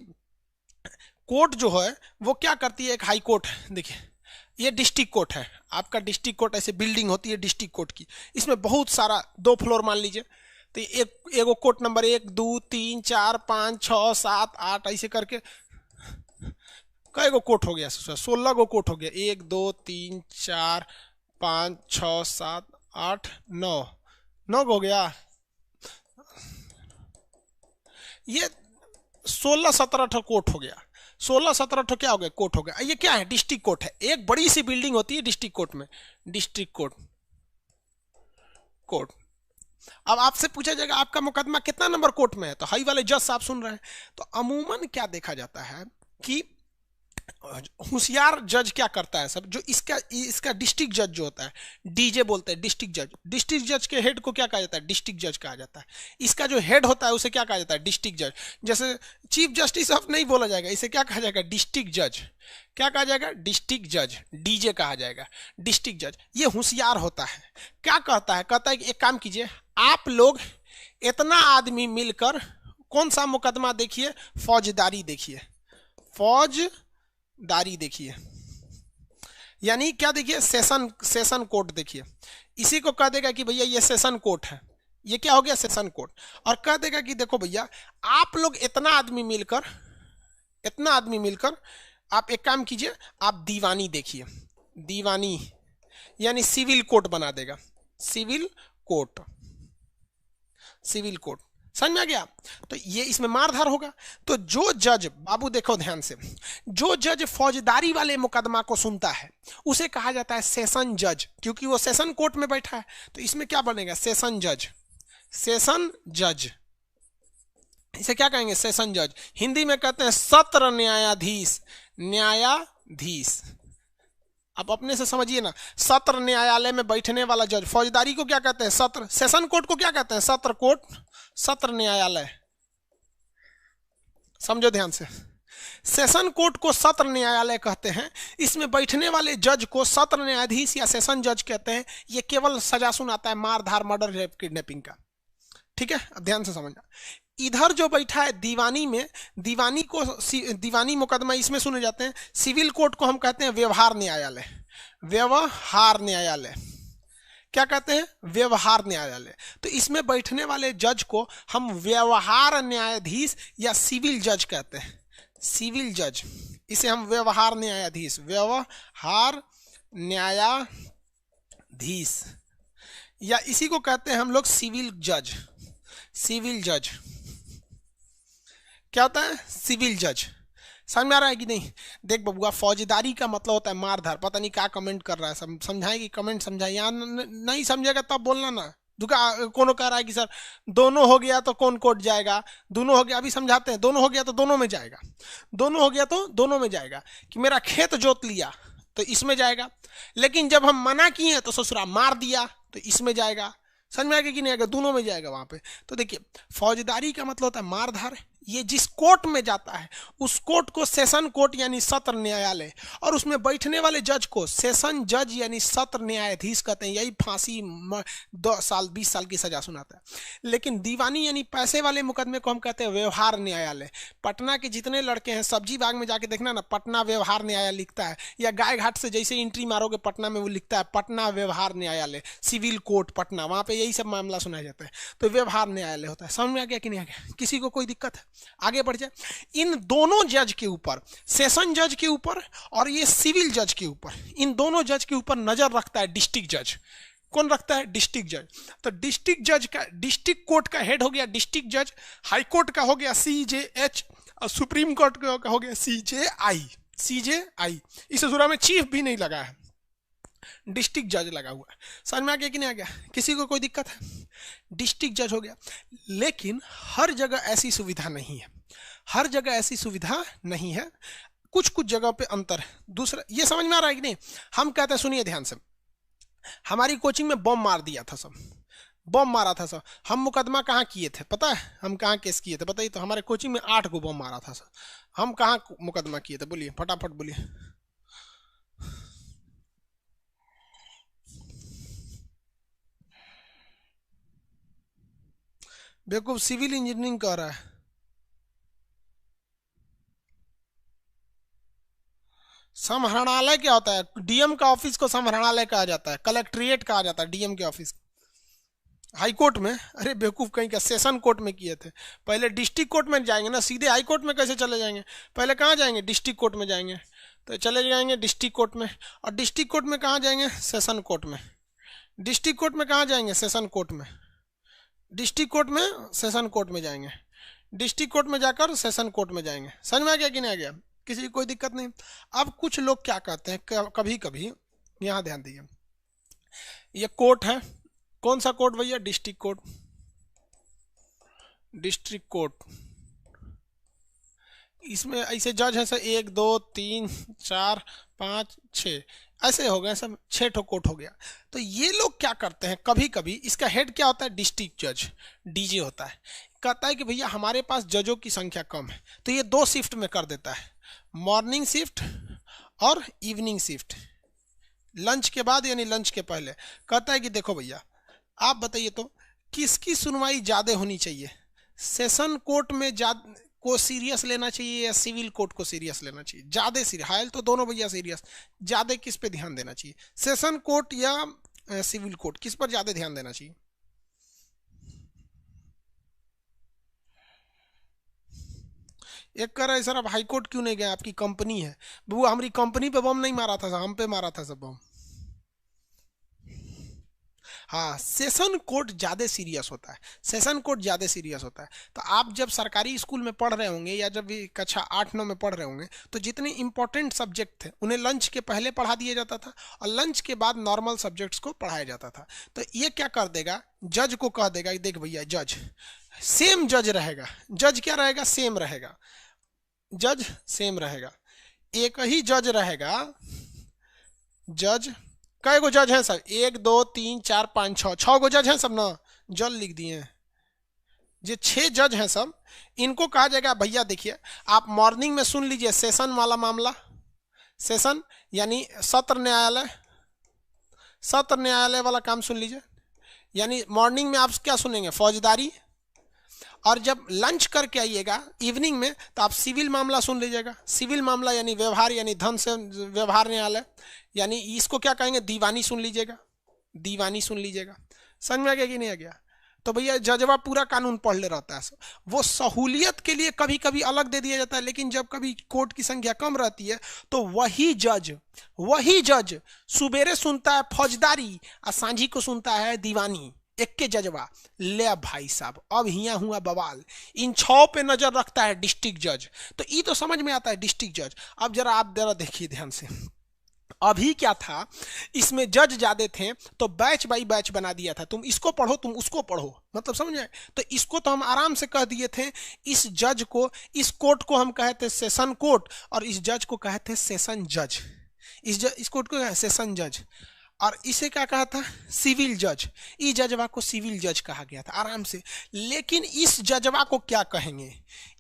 [SPEAKER 1] कोर्ट जो है वो क्या करती है, एक हाई कोर्ट, देखिए ये डिस्ट्रिक्ट कोर्ट है, आपका डिस्ट्रिक्ट कोर्ट ऐसे बिल्डिंग होती है डिस्ट्रिक्ट कोर्ट की, इसमें बहुत सारा 2 फ्लोर मान लीजिए, तो एगो कोर्ट नंबर 1, 2, 3, 4, 5, 6, 7, 8 ऐसे करके कई गो कोर्ट हो गया? 16 गो कोर्ट हो गया। 1, 2, 3, 4, 5, 6, 7, 8, 9 हो गया। ये 16-17 कोर्ट हो गया। 16-17 क्या हो गया? कोर्ट हो गया। ये क्या है? डिस्ट्रिक्ट कोर्ट है। एक बड़ी सी बिल्डिंग होती है डिस्ट्रिक्ट कोर्ट में, डिस्ट्रिक्ट कोर्ट। अब आपसे पूछा जाएगा आपका मुकदमा कितना नंबर कोर्ट में है, तो हाई वाले जज साहब सुन रहे हैं, तो अमूमन क्या देखा जाता है कि होशियार जज क्या करता है, सब जो इसका डिस्ट्रिक्ट जज जो होता है, डीजे बोलते हैं डिस्ट्रिक्ट जज के हेड को क्या कहा जाता है? डिस्ट्रिक्ट जज कहा जाता है। इसका जो हेड होता है उसे क्या कहा जाता है? डिस्ट्रिक्ट जज। जैसे चीफ जस्टिस ऑफ नहीं बोला जाएगा, इसे क्या कहा जाएगा? डिस्ट्रिक्ट जज। क्या कहा जाएगा? डिस्ट्रिक्ट जज, डीजे कहा जाएगा, डिस्ट्रिक्ट जज। ये होशियार होता है। क्या कहता है? कहता है कि एक काम कीजिए, आप लोग इतना आदमी मिलकर कौन सा मुकदमा देखिए, फौजदारी देखिए, फौजदारी देखिए, यानी क्या देखिए? सेशन कोर्ट देखिए। इसी को कह देगा कि भैया ये सेशन कोर्ट है, ये क्या हो गया? Session court. और कह देगा कि देखो भैया, आप लोग इतना आदमी मिलकर आप एक काम कीजिए, आप दीवानी देखिए, दीवानी यानी सिविल कोर्ट बना देगा, सिविल कोर्ट समझ में आ गया? तो ये इसमें मारधार होगा। तो जो जज, बाबू देखो ध्यान से, जो जज फौजदारी वाले मुकदमा को सुनता है उसे कहा जाता है सेशन जज, क्योंकि वो सेशन कोर्ट में बैठा है। तो इसमें क्या बनेगा? सेशन जज। इसे क्या कहेंगे? सेशन जज। हिंदी में कहते हैं सत्र न्यायाधीश। आप अपने से समझिए ना, सत्र न्यायालय में बैठने वाला जज, फौजदारी को क्या कहते हैं? सत्र। सेशन कोर्ट को क्या कहते हैं? सत्र कोर्ट, सत्र न्यायालय। समझो ध्यान से, सेशन कोर्ट को सत्र न्यायालय कहते हैं। इसमें बैठने वाले जज को सत्र न्यायाधीश या सेशन जज कहते हैं। ये केवल सजा सुनाता है मार धार, मर्डर, रेप, किडनैपिंग का। ठीक है, अब ध्यान से समझना। इधर जो बैठा है दीवानी में, दीवानी को, दीवानी मुकदमा इसमें सुने जाते हैं। सिविल कोर्ट को हम कहते हैं व्यवहार न्यायालय। व्यवहार न्यायालय क्या कहते हैं? व्यवहार न्यायालय। तो इसमें बैठने वाले जज को हम व्यवहार न्यायाधीश या सिविल जज कहते हैं। सिविल जज, इसे हम व्यवहार न्यायाधीश, व्यवहार न्यायाधीश, या इसी को कहते हैं हम लोग सिविल जज। सिविल जज क्या होता है? सिविल जज। समझ में आ रहा है कि नहीं? देख बबुआ, फौजदारी का मतलब होता है मारधार। पता नहीं क्या कमेंट कर रहा है, समझाएगी कमेंट समझाए। यहाँ नहीं समझेगा तब बोलना ना। कोनो कह रहा है कि सर दोनों हो गया तो कौन कोर्ट जाएगा? दोनों हो गया, अभी समझाते हैं। दोनों हो गया तो दोनों में जाएगा। दोनों हो गया तो दोनों में जाएगा। कि मेरा खेत जोत लिया तो इसमें जाएगा, लेकिन जब हम मना किए तो ससुरा मार दिया तो इसमें जाएगा। समझ में आएगा कि नहीं आएगा? दोनों में जाएगा वहां पे। तो देखिए, फौजदारी का मतलब होता है मारधार। ये जिस कोर्ट में जाता है उस कोर्ट को सेशन कोर्ट यानी सत्र न्यायालय, और उसमें बैठने वाले जज को सेशन जज यानी सत्र न्यायाधीश कहते हैं। यही फांसी 2 साल 20 साल की सजा सुनाता है। लेकिन दीवानी यानी पैसे वाले मुकदमे को हम कहते हैं व्यवहार न्यायालय। पटना के जितने लड़के हैं, सब्जी बाग में जाके देखना ना, पटना व्यवहार न्यायालय लिखता है। या गाय घाट से जैसे एंट्री मारोगे पटना में, वो लिखता है पटना व्यवहार न्यायालय, सिविल कोर्ट पटना। वहां पे यही सब मामला सुनाया जाता है। तो व्यवहार न्यायालय होता है। समझ में आ गया कि नहीं आ गया? किसी को कोई दिक्कत है? आगे बढ़ जाए। इन दोनों जज के ऊपर, सेशन जज के ऊपर और ये सिविल जज के ऊपर, इन दोनों जज के ऊपर नजर रखता है डिस्ट्रिक्ट जज। कौन रखता है? डिस्ट्रिक्ट जज। तो डिस्ट्रिक्ट जज का, डिस्ट्रिक्ट कोर्ट का हेड हो गया डिस्ट्रिक्ट जज, हाई कोर्ट का हो गया CJH, और सुप्रीम कोर्ट का हो गया CJI। CJI, इस सूरा में चीफ भी नहीं लगा है, डिस्ट्रिक्ट जज लगा हुआ है। समझ में आ गया कि नहीं आ गया? किसी को कोई दिक्कत है? डिस्ट्रिक्ट जज हो गया। लेकिन हर जगह ऐसी सुविधा नहीं है। हर जगह ऐसी सुविधा नहीं है, कुछ कुछ जगह पे अंतर है। दूसरा, ये समझ में आ रहा है कि नहीं? हम कहते हैं, सुनिए ध्यान से, हमारी कोचिंग में बम मार दिया था सब, बम मारा था सब। हम मुकदमा कहाँ किए थे पता है? हम कहाँ केस किए थे बताइए तो? हमारे कोचिंग में 8 को बम मारा था सब। हम कहाँ मुकदमा किए थे? बोलिए फटाफट बोलिए। बेवकूफ सिविल इंजीनियरिंग कर रहा है। समहरणालय क्या होता है? डीएम का ऑफिस को समहरणालय कहा जाता है, कलेक्ट्रेट कहा जाता है डीएम के ऑफिस। हाई कोर्ट में? अरे बेवकूफ कहीं का, सेशन कोर्ट में किए थे। पहले डिस्ट्रिक्ट कोर्ट में जाएंगे ना, सीधे हाई कोर्ट में कैसे चले जाएंगे? पहले कहाँ जाएंगे? डिस्ट्रिक्ट कोर्ट में जाएंगे। तो चले जाएंगे डिस्ट्रिक्ट कोर्ट में, और डिस्ट्रिक्ट कोर्ट में कहाँ जाएंगे? सेशन कोर्ट में। डिस्ट्रिक्ट कोर्ट में कहाँ जाएंगे? सेशन कोर्ट में। डिस्ट्रिक्ट कोर्ट में सेशन कोर्ट में जाएंगे। डिस्ट्रिक्ट कोर्ट में जाकर सेशन कोर्ट में जाएंगे। समझ में आ गया कि नहीं आ गया? किसी की कोई दिक्कत नहीं? अब कुछ लोग क्या कहते हैं, कभी कभी, यहाँ ध्यान दीजिए, ये कोर्ट है। कौन सा कोर्ट भैया? District court. डिस्ट्रिक्ट कोर्ट, इसमें ऐसे जज हैं सर 1 2 3 4 5 6, ऐसे हो गए सब, 6 ठो कोर्ट हो गया। तो ये लोग क्या करते हैं, कभी कभी इसका हेड क्या होता है? डिस्ट्रिक्ट जज, डीजे होता है। कहता है कि भैया हमारे पास जजों की संख्या कम है, तो ये 2 शिफ्ट में कर देता है, मॉर्निंग शिफ्ट और इवनिंग शिफ्ट। लंच के बाद यानी लंच के पहले। कहता है कि देखो भैया, आप बताइए तो किसकी सुनवाई ज़्यादा होनी चाहिए? सेशन कोर्ट में को सीरियस लेना चाहिए या सिविल कोर्ट को सीरियस लेना चाहिए? ज़्यादा सीरियस, हायल तो दोनों भैया सीरियस, ज़्यादा किस पे ध्यान देना चाहिए? सेशन कोर्ट या सिविल कोर्ट, किस पर ज़्यादा ध्यान देना चाहिए? एक कह रहा है सर आप हाई कोर्ट क्यों नहीं गए, आपकी कंपनी है। वो हमारी कंपनी पे बम नहीं मारा था, हम पे मारा था सब बम। हाँ, सेशन कोर्ट ज़्यादा सीरियस होता है, सेशन कोर्ट ज़्यादा सीरियस होता है। तो आप जब सरकारी स्कूल में पढ़ रहे होंगे या जब भी कक्षा 8-9 में पढ़ रहे होंगे, तो जितने इंपॉर्टेंट सब्जेक्ट थे उन्हें लंच के पहले पढ़ा दिया जाता था और लंच के बाद नॉर्मल सब्जेक्ट्स को पढ़ाया जाता था। तो ये क्या कर देगा, जज को कह देगा कि देख भैया, जज सेम जज रहेगा। जज क्या रहेगा? सेम रहेगा। जज सेम रहेगा, एक ही जज रहेगा, जज, कई गो जज हैं सर? 1 2 3 4 5 6, 6 गो जज हैं सब ना, जल लिख दिए हैं। ये 6 जज हैं सब, इनको कहा जाएगा भैया देखिए, आप मॉर्निंग में सुन लीजिए सेशन वाला मामला, सेशन यानी सत्र न्यायालय, सत्र न्यायालय वाला काम सुन लीजिए। यानी मॉर्निंग में आप क्या सुनेंगे? फौजदारी। और जब लंच करके आइएगा इवनिंग में तो आप सिविल मामला सुन लीजिएगा। सिविल मामला यानी व्यवहार, यानी धन से व्यवहार न्यायालय, यानी इसको क्या कहेंगे? दीवानी सुन लीजिएगा, दीवानी सुन लीजिएगा। समझ में आ गया कि नहीं आ गया? तो भैया जजवा पूरा कानून पढ़ ले रहता है। वो सहूलियत के लिए कभी कभी अलग दे दिया जाता है, लेकिन जब कभी कोर्ट की संख्या कम रहती है तो वही जज सुबेरे सुनता है फौजदारी और सांझी को सुनता है दीवानी, एक के जजवा। ले भाई साहब, अब हिया हुआ बवाल। इन 6 पे नजर रखता है डिस्ट्रिक्ट जज। तो ये तो समझ में आता है डिस्ट्रिक्ट जज। अब जरा आप जरा देखिए ध्यान से, अभी क्या था, इसमें जज ज्यादा थे तो बैच बाई बैच बना दिया था, तुम इसको पढ़ो तुम उसको पढ़ो, मतलब समझ आए? तो इसको तो हम आराम से कह दिए थे, इस जज को, इस कोर्ट को हम कहते सेशन कोर्ट, और इस जज को कहते सेशन जज। इस कोर्ट को सेशन जज, और इसे क्या कहा था? सिविल जज। इस जजवा को सिविल जज कहा गया था, आराम से। लेकिन इस जजवा को क्या कहेंगे?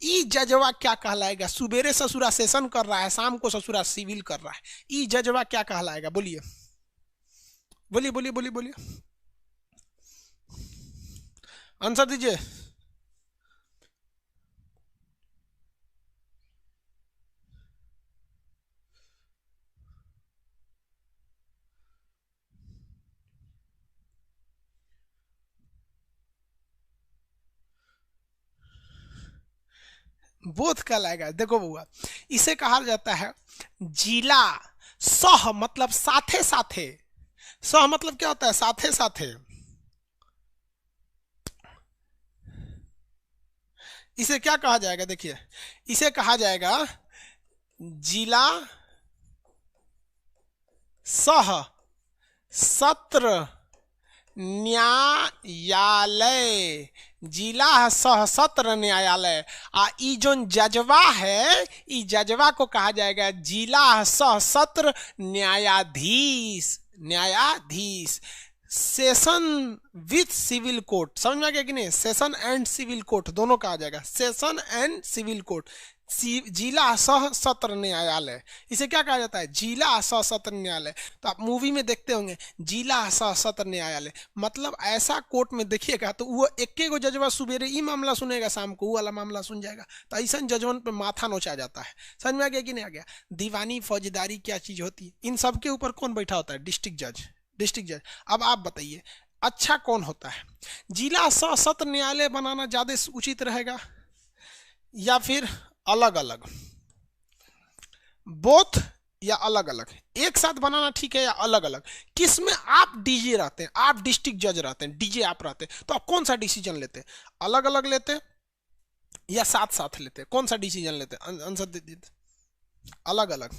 [SPEAKER 1] ई जजवा क्या कहलाएगा? सुबेरे ससुरा सेशन कर रहा है, शाम को ससुरा सिविल कर रहा है, ई जजवा क्या कहलाएगा? बोलिए बोलिए बोलिए बोलिए बोलिए, आंसर दीजिए। बोध कहलाएगा। देखो बउआ, इसे कहा जाता है जिला। सह मतलब साथे साथे, सह मतलब क्या होता है? साथे साथे। इसे क्या कहा जाएगा? देखिए, इसे कहा जाएगा जिला सह सत्र न्यायालय, जिला सह सत्र न्यायालय। ई जो जजवा है, ई जजवा को कहा जाएगा जिला सह सत्र न्यायाधीश, न्यायाधीश। सेशन विथ सिविल कोर्ट, समझ में आ गया कि नहीं? सेशन एंड सिविल कोर्ट दोनों कहा जाएगा, सेशन एंड सिविल कोर्ट। जिला सह सत्र न्यायालय, इसे क्या कहा जाता है? जिला सह सत्र न्यायालय। तो आप मूवी में देखते होंगे जिला सह सत्र न्यायालय, मतलब ऐसा कोर्ट में देखिएगा तो वो एक गो जजवा सुबेरे ई मामला सुनेगा, शाम को वो वाला मामला सुन जाएगा। तो ऐसा जजवन पे माथा नोचा जाता है। समझ में आ गया कि नहीं आ गया? दीवानी फौजदारी क्या चीज होती है? इन सब के ऊपर कौन बैठा होता है? डिस्ट्रिक्ट जज, डिस्ट्रिक्ट जज। अब आप बताइए अच्छा कौन होता है? जिला सह सत्र न्यायालय बनाना ज्यादा उचित रहेगा या फिर अलग अलग? बोथ या अलग अलग? एक साथ बनाना ठीक है या अलग अलग? किस में आप डीजे रहते हैं, आप डिस्ट्रिक्ट जज रहते हैं, डीजे आप रहते हैं, तो आप कौन सा डिसीजन लेते हैं? अलग अलग लेते हैं या साथ साथ लेते हैं? कौन सा डिसीजन लेते हैं? आंसर दे दीजिए। अलग अलग।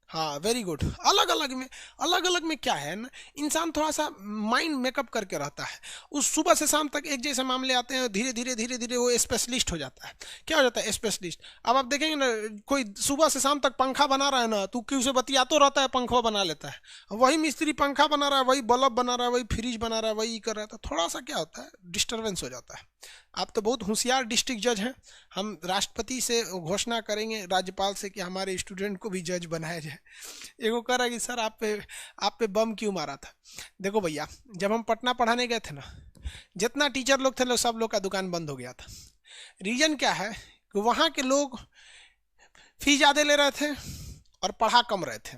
[SPEAKER 1] हाँ वेरी गुड। अलग अलग में क्या है ना, इंसान थोड़ा सा माइंड मेकअप करके रहता है। उस सुबह से शाम तक एक जैसे मामले आते हैं, धीरे धीरे वो स्पेशलिस्ट हो जाता है। क्या हो जाता है? स्पेशलिस्ट। अब आप देखेंगे ना, कोई सुबह से शाम तक पंखा बना रहा है ना, तो क्यों से बतिया तो रहता है, पंखा बना लेता है। वही मिस्त्री पंखा बना रहा है, वही बल्ब बना रहा है, वही फ्रिज बना रहा है, वही कर रहा है, तो थोड़ा सा क्या होता है? डिस्टर्बेंस हो जाता है। आप तो बहुत होशियार डिस्ट्रिक्ट जज हैं। हम राष्ट्रपति से घोषणा करेंगे, राज्यपाल से, कि हमारे स्टूडेंट को भी जज बनाया जाए। एगो कह रहा कि सर आप पे बम क्यों मारा था? देखो भैया, जब हम पटना पढ़ाने गए थे ना, जितना टीचर लोग थे, सब लोग का दुकान बंद हो गया था। रीजन क्या है? कि वहाँ के लोग फीस ज़्यादा ले रहे थे और पढ़ा कम रहे थे,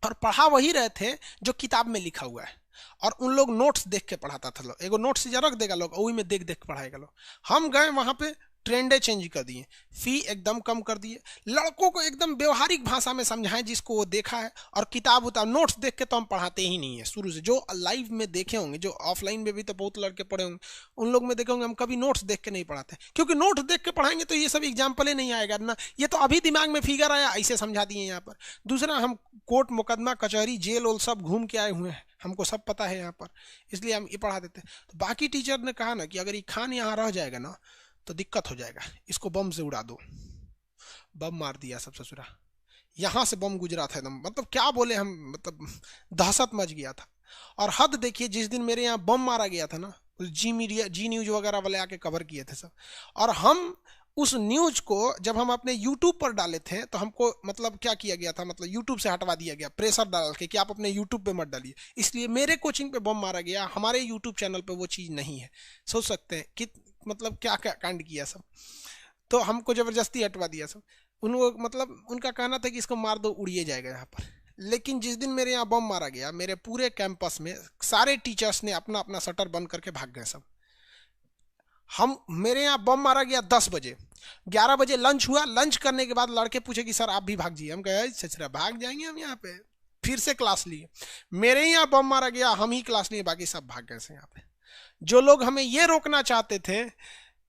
[SPEAKER 1] और पढ़ा वही रहे थे जो किताब में लिखा हुआ है। और उन लोग नोट्स देख के पढ़ाता था। लोग एगो नोट्स जा रख देगा, लोग वही में देख देख पढ़ाएगा लोग। हम गए वहां पे, ट्रेंडे चेंज कर दिए, फी एकदम कम कर दिए, लड़कों को एकदम व्यवहारिक भाषा में समझाएं जिसको वो देखा है। और किताब उतार नोट्स देख के तो हम पढ़ाते ही नहीं है शुरू से। जो लाइव में देखे होंगे, जो ऑफलाइन में भी तो बहुत लड़के पढ़े होंगे, उन लोग में देखे होंगे हम कभी नोट्स देख के नहीं पढ़ाते, क्योंकि नोट्स देख के पढ़ाएंगे तो ये सब एग्जाम्पल ही नहीं आएगा ना। ये तो अभी दिमाग में फिगर आया, ऐसे समझा दिए यहाँ पर। दूसरा, हम कोर्ट मुकदमा कचहरी जेल और सब घूम के आए हुए हैं, हमको सब पता है यहाँ पर, इसलिए हम ये पढ़ा देते हैं। तो बाकी टीचर ने कहा ना कि अगर ये खान यहाँ रह जाएगा ना तो दिक्कत हो जाएगा, इसको बम से उड़ा दो। बम मार दिया सब ससुरा। यहां से बम गुजरा था एकदम, मतलब क्या बोले हम, मतलब दहशत मच गया था। और हद देखिए, जिस दिन मेरे यहाँ बम मारा गया था ना, जी मीडिया, जी न्यूज वगैरह वाले आके कवर किए थे सब। और हम उस न्यूज को जब हम अपने यूट्यूब पर डाले थे तो हमको मतलब क्या किया गया था, मतलब यूट्यूब से हटवा दिया गया, प्रेशर डाल के कि आप अपने यूट्यूब पे मत डालिए। इसलिए मेरे कोचिंग पे बम मारा गया, हमारे यूट्यूब चैनल पे वो चीज़ नहीं है। सोच सकते हैं कि मतलब क्या क्या कांड किया सब। तो हमको जबरदस्ती हटवा दिया सब। उनको मतलब उनका कहना था कि इसको मार दो, उड़िए जाएगा यहाँ पर। लेकिन जिस दिन मेरे यहाँ बम मारा गया, मेरे पूरे कैंपस में सारे टीचर्स ने अपना अपना शटर बंद करके भाग गए सब। हम मेरे यहाँ बम मारा गया 10 बजे, 11 बजे लंच हुआ। लंच करने के बाद लड़के पूछे कि सर आप भी भाग जाइए। हम कहे सचरा भाग जाएंगे हम यहाँ पे। फिर से क्लास लिए। मेरे यहाँ बम मारा गया, हम ही क्लास लिए, बाकी सब भाग गए से यहाँ पे। जो लोग हमें ये रोकना चाहते थे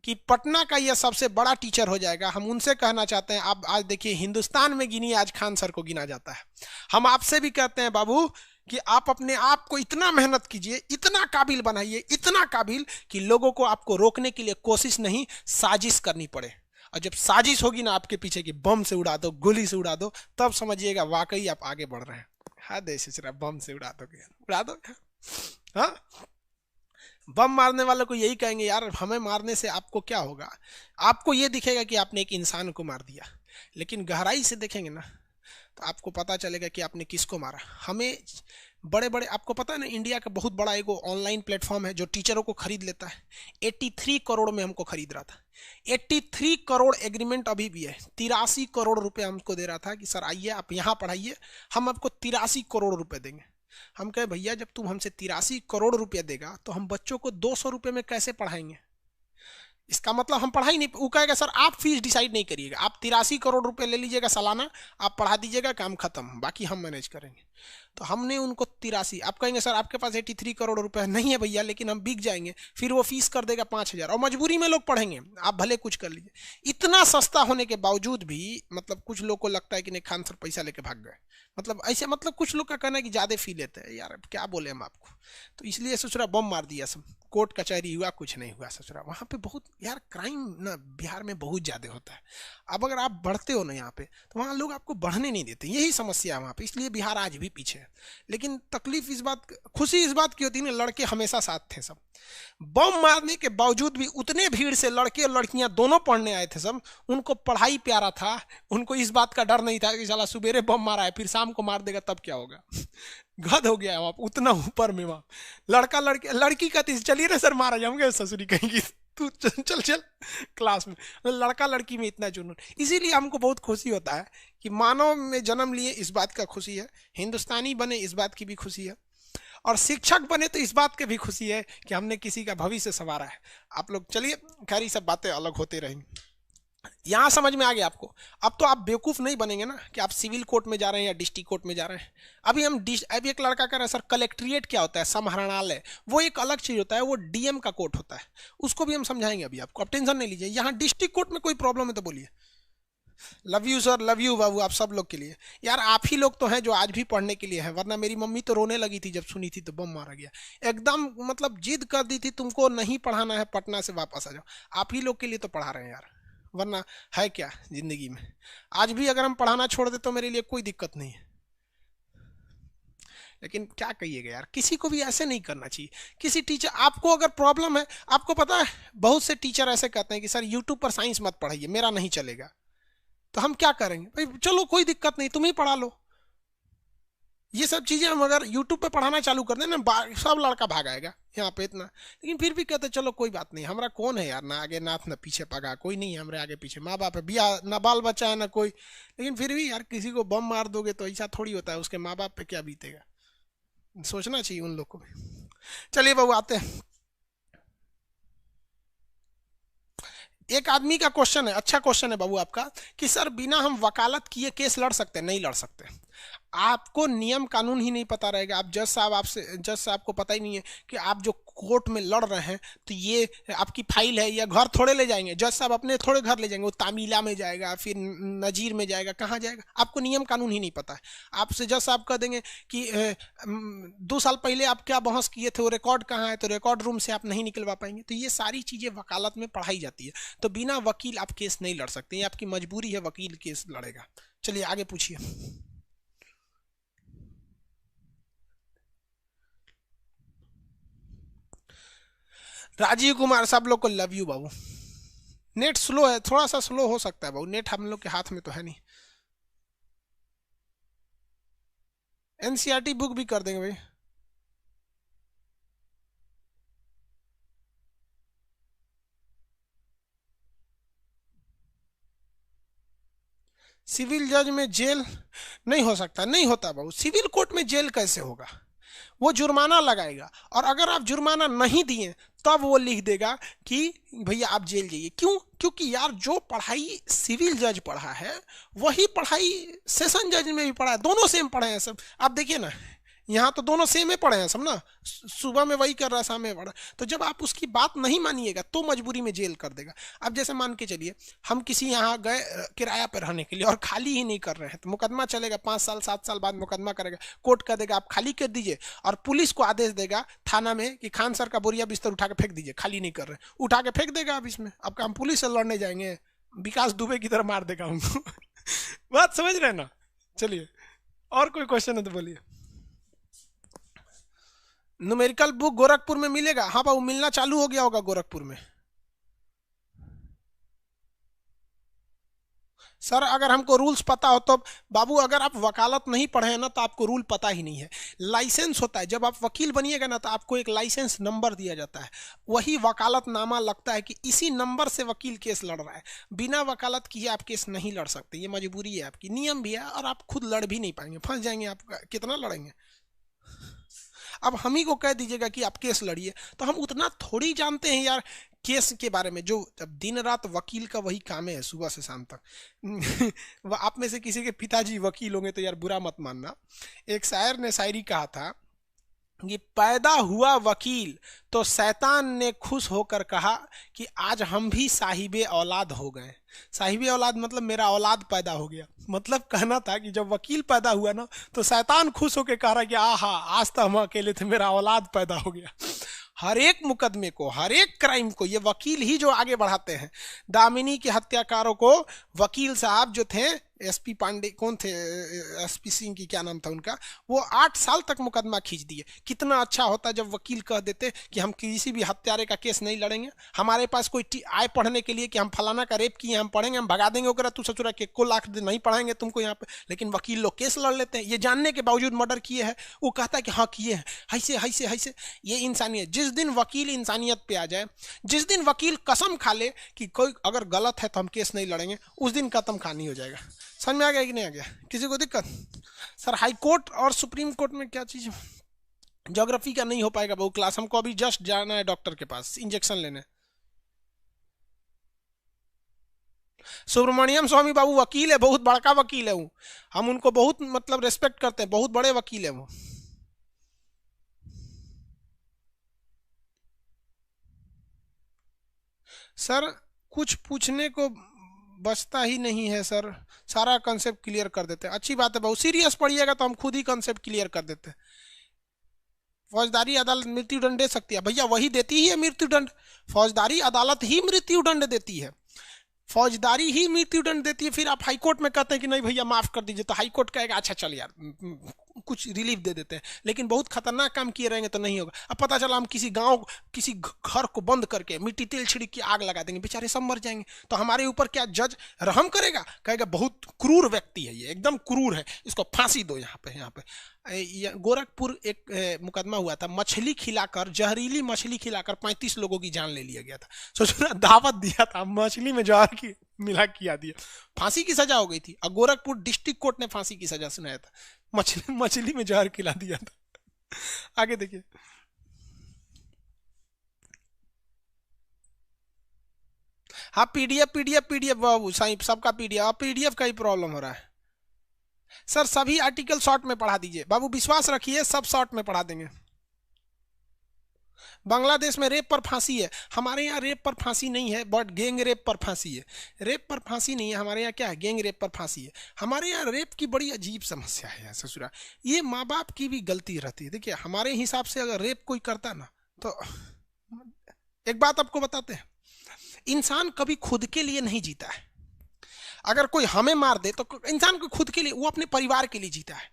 [SPEAKER 1] कि पटना का यह सबसे बड़ा टीचर हो जाएगा, हम उनसे कहना चाहते हैं आप आज देखिए हिंदुस्तान में गिनिए, आज खान सर को गिना जाता है। हम आपसे भी कहते हैं बाबू कि आप अपने आप को इतना मेहनत कीजिए, इतना काबिल बनाइए, इतना काबिल कि लोगों को आपको रोकने के लिए कोशिश नहीं, साजिश करनी पड़े। और जब साजिश होगी ना आपके पीछे की बम से उड़ा दो, गोली से उड़ा दो, तब समझिएगा वाकई आप आगे बढ़ रहे हैं। हाँ देश बम से उड़ा दो, उड़ा दो। हाँ, बम मारने वालों को यही कहेंगे यार हमें मारने से आपको क्या होगा। आपको ये दिखेगा कि आपने एक इंसान को मार दिया, लेकिन गहराई से देखेंगे ना तो आपको पता चलेगा कि आपने किसको मारा। हमें बड़े बड़े, आपको पता है ना, इंडिया का बहुत बड़ा एक ऑनलाइन प्लेटफॉर्म है जो टीचरों को खरीद लेता है। 83 करोड़ में हमको खरीद रहा था। 83 करोड़ एग्रीमेंट अभी भी है। 83 करोड़ रुपए हमको दे रहा था कि सर आइए आप यहाँ पढ़ाइए, हम आपको 83 करोड़ रुपए देंगे। हम कहे भैया जब तुम हमसे 83 करोड़ रुपए देगा तो हम बच्चों को 200 रुपए में कैसे पढ़ाएंगे। इसका मतलब हम पढ़ाई नहीं। वो कहेगा सर आप फीस डिसाइड नहीं करिएगा, आप 83 करोड़ रुपए ले लीजिएगा सालाना, आप पढ़ा दीजिएगा, काम खत्म, बाकी हम मैनेज करेंगे। तो हमने उनको 83, आप कहेंगे सर आपके पास 83 करोड़ रुपए नहीं है भैया, लेकिन हम बिक जाएंगे। फिर वो फीस कर देगा 5,000 और मजबूरी में लोग पढ़ेंगे, आप भले कुछ कर लीजिए। इतना सस्ता होने के बावजूद भी मतलब कुछ लोग को लगता है कि नहीं खान सर पैसा लेके भाग गए, मतलब ऐसे, मतलब कुछ लोग का कहना है कि ज्यादा फी लेते हैं। यार अब क्या बोले हम आपको। तो इसलिए ससुरा बम मार दिया सब, कोर्ट कचहरी हुआ, कुछ नहीं हुआ ससुरा। वहां पे बहुत यार क्राइम ना बिहार में बहुत ज्यादा होता है। अब अगर आप बढ़ते हो ना यहाँ पे तो वहाँ लोग आपको बढ़ने नहीं देते, यही समस्या है वहाँ पे। इसलिए बिहार आज भी पीछे है। लेकिन तकलीफ इस बात, खुशी इस बात की होती है ना, लड़के हमेशा साथ थे सब। बम मारने के बावजूद भी उतने भीड़ से लड़के और लड़कियां दोनों पढ़ने आए थे सब। उनको पढ़ाई प्यारा था, उनको इस बात का डर नहीं था कि साला सुबेरे बम मारा है फिर शाम को मार देगा तब क्या होगा। गद हो गया है वहां उतना ऊपर में। वहां लड़का लड़के, लड़की कहती चलिए ना सर मारा जाऊंगे, ससुरी कहेंगी तू चल चल क्लास में। लड़का लड़की में इतना जुनून। इसीलिए हमको बहुत खुशी होता है कि मानव में जन्म लिए, इस बात का खुशी है। हिंदुस्तानी बने, इस बात की भी खुशी है। और शिक्षक बने तो इस बात की भी खुशी है कि हमने किसी का भविष्य संवारा है। आप लोग चलिए, खैर सब बातें अलग होते रहेंगी। यहां समझ में आ गया आपको। अब तो आप बेवकूफ नहीं बनेंगे ना कि आप सिविल कोर्ट में जा रहे हैं या डिस्ट्रिक्ट कोर्ट में जा रहे हैं। अभी एक लड़का कह रहा है सर कलेक्ट्रेट क्या होता है, समाहरणालय, वो एक अलग चीज होता है, वो डीएम का कोर्ट होता है। उसको भी हम समझाएंगे अभी आपको, आप टेंशन नहीं लीजिए। यहाँ डिस्ट्रिक्ट कोर्ट में कोई प्रॉब्लम है तो बोलिए। Love you sir, love you बाबू, आप सब लोग के लिए। यार आप ही लोग तो हैं जो आज भी पढ़ने के लिए हैं, वरना मेरी मम्मी तो रोने लगी थी जब सुनी थी तो बम मारा गया। एकदम मतलब जिद कर दी थी तुमको नहीं पढ़ाना है, पटना से वापस आ जाओ। आप ही लोग के लिए तो पढ़ा रहे हैं यार, वरना है क्या जिंदगी में। आज भी अगर हम पढ़ाना छोड़ दे तो मेरे लिए कोई दिक्कत नहीं है। लेकिन क्या कहिएगा यार, किसी को भी ऐसे नहीं करना चाहिए। किसी टीचर, आपको अगर प्रॉब्लम है, आपको पता है बहुत से टीचर ऐसे कहते हैं कि सर यूट्यूब पर साइंस मत पढ़ाइए, मेरा नहीं चलेगा। तो हम क्या करेंगे भाई, चलो कोई दिक्कत नहीं, तुम ही पढ़ा लो। ये सब चीजें हम अगर यूट्यूब पे पढ़ाना चालू कर दें ना, सब लड़का भाग आएगा यहाँ पे इतना। लेकिन फिर भी कहते चलो कोई बात नहीं, हमारा कौन है यार, ना आगे नाथ ना पीछे पगा, कोई नहीं है हमारे आगे पीछे, माँ बाप है, बिया ना बाल बच्चा है ना कोई। लेकिन फिर भी यार किसी को बम मार दोगे तो ऐसा थोड़ी होता है, उसके माँ बाप पे क्या बीतेगा, सोचना चाहिए उन लोग को भी। चलिए बाबू आते हैं। एक आदमी का क्वेश्चन है, अच्छा क्वेश्चन है बाबू आपका, कि सर बिना हम वकालत किए केस लड़ सकते हैं? नहीं लड़ सकते। आपको नियम कानून ही नहीं पता रहेगा। आप जज साहब को पता ही नहीं है कि आप जो कोर्ट में लड़ रहे हैं तो ये आपकी फाइल है, या घर थोड़े ले जाएंगे जज साहब, अपने थोड़े घर ले जाएंगे, वो तामीला में जाएगा, फिर नजीर में जाएगा, कहाँ जाएगा, आपको नियम कानून ही नहीं पता है। आपसे जज साहब कह देंगे कि 2 साल पहले आप क्या बहस किए थे, वो रिकॉर्ड कहाँ है, तो रिकॉर्ड रूम से आप नहीं निकलवा पाएंगे। तो ये सारी चीज़ें वकालत में पढ़ाई जाती है। तो बिना वकील आप केस नहीं लड़ सकते, ये आपकी मजबूरी है, वकील केस लड़ेगा। चलिए आगे पूछिए। राजीव कुमार, सब लोग को love you Babu. Net slow है, थोड़ा सा स्लो हो सकता है बाबू, नेट हम लोग के हाथ में तो है नहीं। एनसीईआरटी बुक भी कर देंगे भाई। सिविल जज में जेल नहीं हो सकता, नहीं होता बाबू, सिविल कोर्ट में जेल कैसे होगा, वो जुर्माना लगाएगा, और अगर आप जुर्माना नहीं दिए तब वो लिख देगा कि भैया आप जेल जाइए। क्यों? क्योंकि यार जो पढ़ाई सिविल जज पढ़ा है वही पढ़ाई सेशन जज में भी पढ़ा है, दोनों सेम पढ़े हैं सब। आप देखिए ना, यहाँ तो दोनों सेम ही पढ़े हैं सब ना, सुबह में वही कर रहा है, शाम में पढ़ा। तो जब आप उसकी बात नहीं मानिएगा तो मजबूरी में जेल कर देगा। अब जैसे मान के चलिए हम किसी यहाँ गए किराया पर रहने के लिए और खाली ही नहीं कर रहे हैं, तो मुकदमा चलेगा, 5 साल 7 साल बाद मुकदमा करेगा, कोर्ट कह देगा आप खाली कर दीजिए, और पुलिस को आदेश देगा थाना में कि खान सर का बोरिया बिस्तर उठा के फेंक दीजिए, खाली नहीं कर रहे, उठा के फेंक देगा। अब इसमें अब हम पुलिस से लड़ने जाएंगे, विकास दुबे की तरह मार देगा हमको। बात समझ रहे हैं ना? चलिए और कोई क्वेश्चन है तो बोलिए। न्यूमेरिकल बुक गोरखपुर में मिलेगा? हाँ बाबू, मिलना चालू हो गया होगा गोरखपुर में। सर अगर हमको रूल्स पता हो तो बाबू, अगर आप वकालत नहीं पढ़े हैं ना तो आपको रूल पता ही नहीं है। लाइसेंस होता है, जब आप वकील बनिएगा ना तो आपको एक लाइसेंस नंबर दिया जाता है, वही वकालतनामा लगता है कि इसी नंबर से वकील केस लड़ रहा है। बिना वकालत किए आप केस नहीं लड़ सकते, ये मजबूरी है आपकी, नियम भी है, और आप खुद लड़ भी नहीं पाएंगे, फंस जाएंगे आप, कितना लड़ेंगे। अब हम ही को कह दीजिएगा कि आप केस लड़िए, तो हम उतना थोड़ी जानते हैं यार केस के बारे में, जो जब दिन रात वकील का वही काम है सुबह से शाम तक। आप में से किसी के पिताजी वकील होंगे तो यार बुरा मत मानना। एक शायर ने शायरी कहा था कि पैदा हुआ वकील तो शैतान ने खुश होकर कहा कि आज हम भी साहिबे औलाद हो गए। साहिबे औलाद मतलब मेरा औलाद पैदा हो गया, मतलब कहना था कि जब वकील पैदा हुआ ना तो शैतान खुश होकर कह रहा कि आहा आज तो हम अकेले थे, मेरा औलाद पैदा हो गया। हर एक मुकदमे को, हर एक क्राइम को ये वकील ही जो आगे बढ़ाते हैं। दामिनी के हत्याकारों को वकील साहब जो थे, एसपी पांडे कौन थे, एसपी सिंह की क्या नाम था उनका, वो 8 साल तक मुकदमा खींच दिए। कितना अच्छा होता जब वकील कह देते कि हम किसी भी हत्यारे का केस नहीं लड़ेंगे, हमारे पास कोई आए पढ़ने के लिए कि हम फलाना का रेप किए, हम पढ़ेंगे, हम भगा देंगे ओकरा, तू ससुरा के को लाख नहीं पढ़ाएंगे तुमको यहाँ पे। लेकिन वकील लोग केस लड़ लेते हैं, ये जानने के बावजूद मर्डर किए हैं, वो कहता है कि हाँ किए हैं, ऐसे ऐसे ऐसे। ये इंसानियत, जिस दिन वकील इंसानियत पे आ जाए, जिस दिन वकील कसम खा ले कि कोई अगर गलत है तो हम केस नहीं लड़ेंगे, उस दिन कदम खानी हो जाएगा। समझ में आ गया कि नहीं आ गया? किसी को दिक्कत? सर हाई कोर्ट और सुप्रीम कोर्ट में क्या चीज, ज्योग्राफी का नहीं हो पाएगा बहु क्लास, हमको अभी जस्ट जाना है डॉक्टर के पास इंजेक्शन लेने। सुब्रमण्यम स्वामी बाबू वकील है, बहुत बड़का वकील है वो, हम उनको बहुत मतलब रेस्पेक्ट करते हैं, बहुत बड़े वकील है वो। सर कुछ पूछने को बचता ही नहीं है सर, सारा कंसेप्ट क्लियर कर देते हैं। अच्छी बात है, बहुत सीरियस पढ़िएगा तो हम खुद ही कंसेप्ट क्लियर कर देते हैं। फौजदारी अदालत मृत्यु दंड दे सकती है भैया, वही देती ही है मृत्यु दंड, फौजदारी अदालत ही मृत्यु दंड देती है, फौजदारी ही मृत्यु दंड देती है। फिर आप हाईकोर्ट में कहते हैं कि नहीं भैया माफ कर दीजिए, तो हाईकोर्ट कहेगा अच्छा चल यार कुछ रिलीफ दे देते हैं, लेकिन बहुत खतरनाक काम किए रहेंगे तो नहीं होगा। अब पता चला हम किसी गांव, किसी घर को बंद करके मिट्टी तेल छिड़क के आग लगा देंगे, बेचारे सब मर जाएंगे, तो हमारे ऊपर क्या जज रहम करेगा? कहेगा बहुत क्रूर व्यक्ति है ये, एकदम क्रूर है, इसको फांसी दो। यहाँ पे गोरखपुर एक मुकदमा हुआ था, मछली खिलाकर, जहरीली मछली खिलाकर 35 लोगों की जान ले लिया गया था। सोचो ना, दावत दिया था, मछली में जहर की मिला किया दिया, फांसी की सजा हो गई थी। और गोरखपुर डिस्ट्रिक्ट कोर्ट ने फांसी की सजा सुनाया था, मछली में जहर खिला दिया था। आगे देखिए। हाँ पीडीएफ बाबू साईं, सबका पीडीएफ का ही प्रॉब्लम हो रहा है। सर सभी आर्टिकल शॉर्ट में पढ़ा दीजिए बाबू, विश्वास रखिए सब शॉर्ट में पढ़ा देंगे। बांग्लादेश में रेप पर फांसी है, हमारे यहाँ रेप पर फांसी नहीं है, बट गैंग रेप पर फांसी है। रेप पर फांसी नहीं है हमारे यहाँ, क्या है, गैंग रेप पर फांसी है। हमारे यहाँ रेप की बड़ी अजीब समस्या है ससुरा, ये माँ बाप की भी गलती रहती है। देखिए हमारे हिसाब से अगर रेप कोई करता ना, तो एक बात आपको बताते हैं, इंसान कभी खुद के लिए नहीं जीता है। अगर कोई हमें मार दे तो इंसान को खुद के लिए, वो अपने परिवार के लिए जीता है।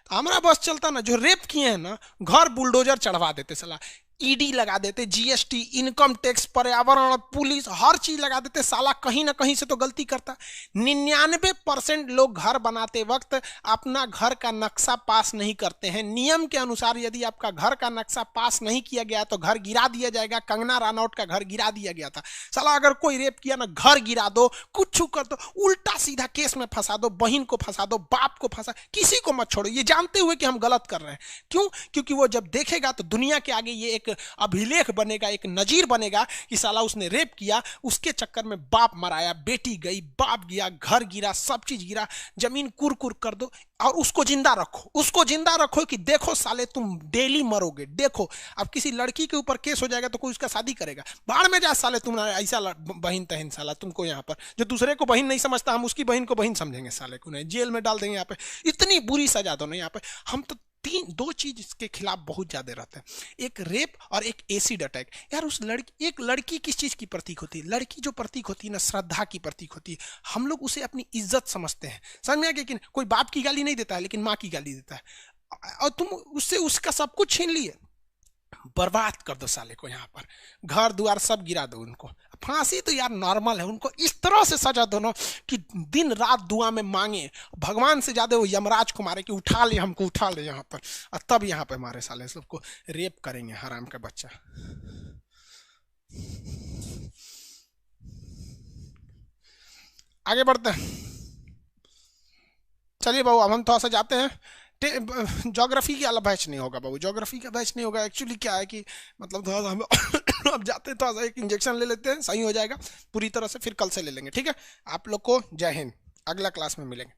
[SPEAKER 1] हमारा बस चलता ना, जो रेप किए हैं ना, घर बुलडोजर चढ़वा देते, साला ईडी लगा देते, जीएसटी, इनकम टैक्स, पर्यावरण, पुलिस, हर चीज लगा देते, साला कहीं ना कहीं से तो गलती करता। 99% लोग घर बनाते वक्त अपना घर का नक्शा पास नहीं करते हैं। नियम के अनुसार यदि आपका घर का नक्शा पास नहीं किया गया तो घर गिरा दिया जाएगा। कंगना रनौत का घर गिरा दिया गया था। साला अगर कोई रेप किया ना, घर गिरा दो, कुछ कर दो, उल्टा सीधा केस में फंसा दो, बहन को फंसा दो, बाप को फंसा, किसी को मत छोड़ो, ये जानते हुए कि हम गलत कर रहे हैं। क्यों? क्योंकि वो जब देखेगा तो दुनिया के आगे ये एक अभिलेख बनेगा, एक नजीर बनेगा कि साला उसने रेप किया, उसके चक्कर में बाप मराया, बेटी गई, बाप गया, घर गिरा, सब चीज गिरा, जमीन कुर कर दो और उसको जिंदा रखो, उसको जिंदा रखो कि देखो साले तुम डेली मरोगे, देखो। अब किसी लड़की के ऊपर केस हो जाएगा तो कोई उसका शादी करेगा, बाहर में जा साले, तुम ऐसा बहन तहन, साला तुमको यहाँ पर जो दूसरे को बहन नहीं समझता, हम उसकी बहन को बहन समझेंगे, साले को नहीं जेल में डाल देंगे। यहाँ पे इतनी बुरी सजा दो ना, यहाँ पे हम तो दो चीज इसके खिलाफ बहुत ज्यादा रहते हैं, एक रेप और एक एसिड अटैक। यार उस लड़की, एक लड़की किस चीज की प्रतीक होती है? लड़की जो प्रतीक होती है ना, श्रद्धा की प्रतीक होती है। हम लोग उसे अपनी इज्जत समझते हैं, समझ में आ गया? कि कोई बाप की गाली नहीं देता है लेकिन माँ की गाली देता है, और तुम उससे उसका सब कुछ छीन लिए, बर्बाद कर दो साले को। यहाँ पर घर द्वार सब गिरा दो, उनको फांसी तो यार नॉर्मल है, उनको इस तरह से सजा दो ना कि दिन रात दुआ में मांगे, भगवान से ज्यादा वो यमराज को मारे कि उठा ले हमको, उठा ले यहाँ पर, और तब यहाँ पर मारे साले सबको, रेप करेंगे हराम का बच्चा। आगे बढ़ते हैं, चलिए बाबू अब हम थोड़ा सा जाते हैं। ज्योग्राफी की अलग बैच नहीं होगा बाबू, ज्योग्राफी का बैच नहीं होगा। एक्चुअली क्या है कि मतलब थोड़ा सा हम अब जाते हैं, थोड़ा सा एक इंजेक्शन ले लेते हैं, सही हो जाएगा पूरी तरह से, फिर कल से ले लेंगे, ठीक है? आप लोग को जय हिंद, अगला क्लास में मिलेंगे।